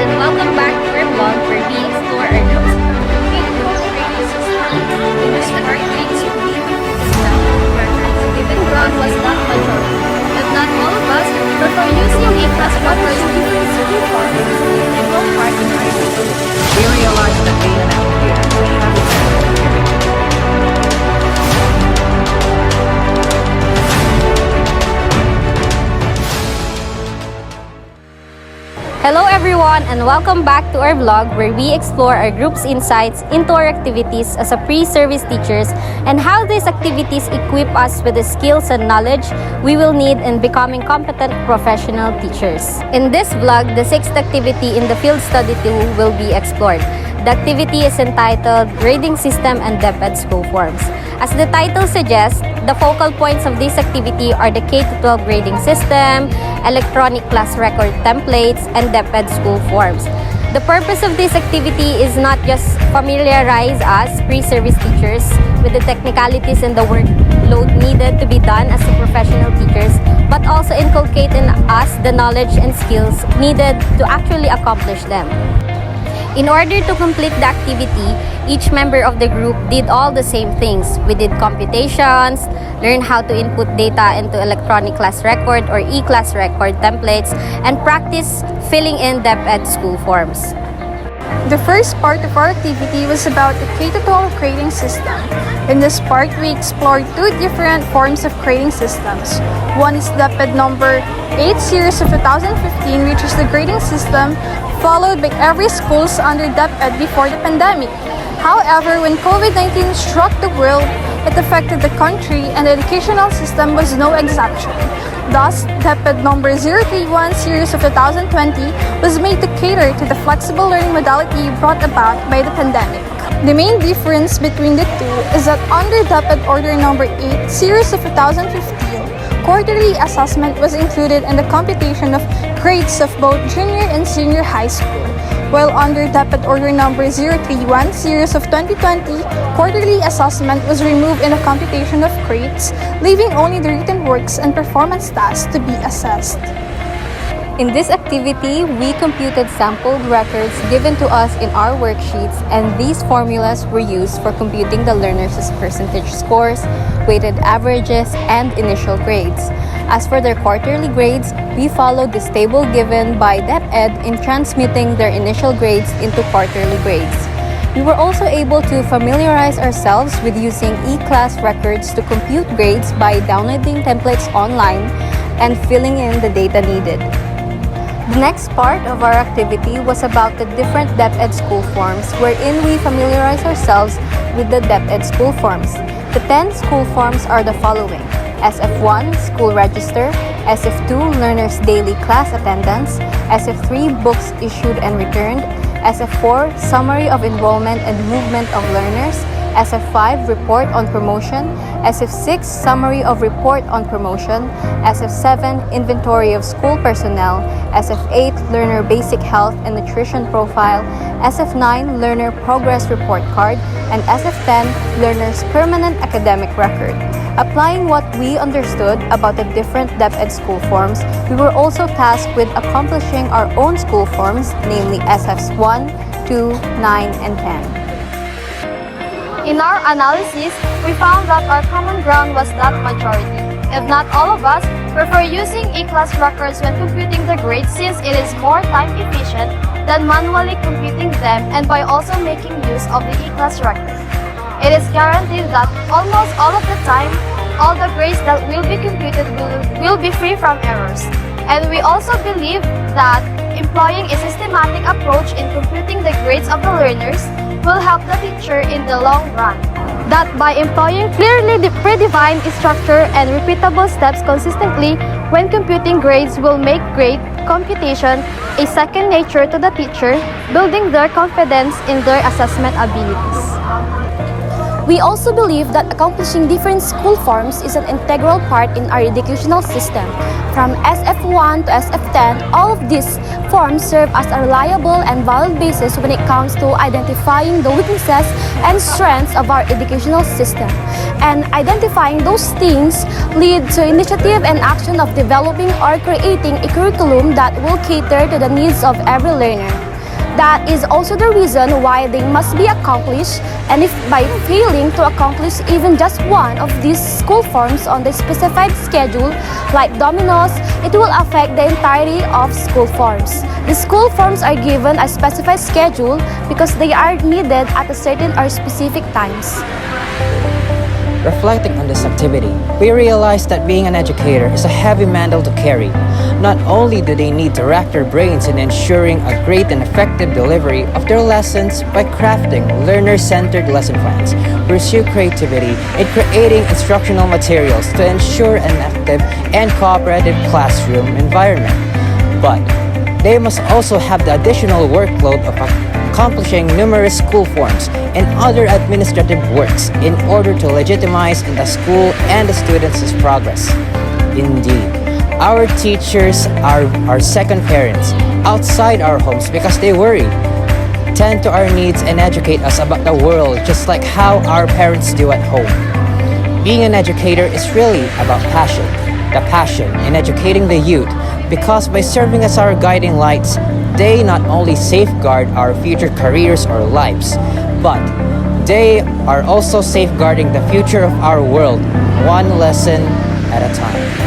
and welcome back to our vlog where we explore our group's training system. In this part, we explore given ground was not majority, but not all of us prefer using A-class records to different school forms as an integral part in our system. We realize that being an educator, we have a Hello everyone and welcome back to our vlog where we explore our group's insights into our activities as a pre-service teachers and how these activities equip us with the skills and knowledge we will need in becoming competent professional teachers. In this vlog, the sixth activity in the field study tool will be explored. The activity is entitled Grading System and DepEd School Forms. As the title suggests, the focal points of this activity are the K-12 grading system, electronic class record templates, and DepEd School Forms. The purpose of this activity is not just familiarize us, pre-service teachers, with the technicalities and the workload needed to be done as professional teachers, but also inculcate in us the knowledge and skills needed to actually accomplish them. In order to complete the activity, each member of the group did all the same things. We did computations, learned how to input data into electronic class record or e-class record templates, and practice filling in DepEd school forms. The first part of our activity was about the K-12 grading system. In this part, we explored two different forms of grading systems. One is DepEd number 8 series of 2015, which is the grading system followed by every schools under DepEd before the pandemic. However, when COVID-19 struck the world, it affected the country and the educational system was no exception. Thus, DepEd number 031 series of 2020 was made to cater to the flexible learning modality brought about by the pandemic. The main difference between the two is that under DepEd order number 8 series of 2015, quarterly assessment was included in the computation of grades of both junior and senior high school, while under DepEd order number 031 series of 2020, quarterly assessment was removed in the computation of grades, leaving only the written works and performance tasks to be assessed. In this activity, we computed sampled records given to us in our worksheets, and these formulas were used for computing the learners' percentage scores, weighted averages, and initial grades. As for their quarterly grades, we followed this table given by DepEd in transmitting their initial grades into quarterly grades. We were also able to familiarize ourselves with using e-class records to compute grades by downloading templates online and filling in the data needed. The next part of our activity was about the different DepEd school forms, wherein we familiarize ourselves with the DepEd school forms. The 10 school forms are the following: SF1, school register; SF2, learners' daily class attendance; SF3, books issued and returned; SF4, summary of enrollment and movement of learners; SF5, report on promotion; SF6, summary of report on promotion; SF7, inventory of school personnel; SF8, learner basic health and nutrition profile; SF9, learner progress report card; and SF10, learner's permanent academic record. Applying what we understood about the different DepEd school forms, we were also tasked with accomplishing our own school forms, namely SFs 1, 2, 9, and 10. In our analysis, we found that our common ground was not majority. If not all of us prefer using e-class records when computing the grades, since it is more time efficient than manually computing them, and by also making use of the e-class record. It is guaranteed that almost all of the time, all the grades that will be computed will be free from errors. And we also believe that employing a systematic approach in computing the grades of the learners will help the teacher in the long run. That by employing clearly predefined structure and repeatable steps consistently when computing grades will make grade computation a second nature to the teacher, building their confidence in their assessment abilities. We also believe that accomplishing different school forms is an integral part in our educational system. From SF1 to SF10, all of these forms serve as a reliable and valid basis when it comes to identifying the weaknesses and strengths of our educational system. And identifying those things lead to initiative and action of developing or creating a curriculum that will cater to the needs of every learner. That is also the reason why they must be accomplished, and if by failing to accomplish even just one of these school forms on the specified schedule, like dominoes, it will affect the entirety of school forms. The school forms are given a specified schedule because they are needed at a certain or specific times. Reflecting on this activity, we realized that being an educator is a heavy mantle to carry. Not only do they need to rack their brains in ensuring a great and effective delivery of their lessons by crafting learner-centered lesson plans, pursue creativity in creating instructional materials to ensure an active and cooperative classroom environment, but they must also have the additional workload of accomplishing numerous school forms and other administrative works in order to legitimize in the school and the students' progress. Indeed, our teachers are our second parents outside our homes because they worry, tend to our needs and educate us about the world just like how our parents do at home. Being an educator is really about passion, the passion in educating the youth, because by serving as our guiding lights, they not only safeguard our future careers or lives, but they are also safeguarding the future of our world, one lesson at a time.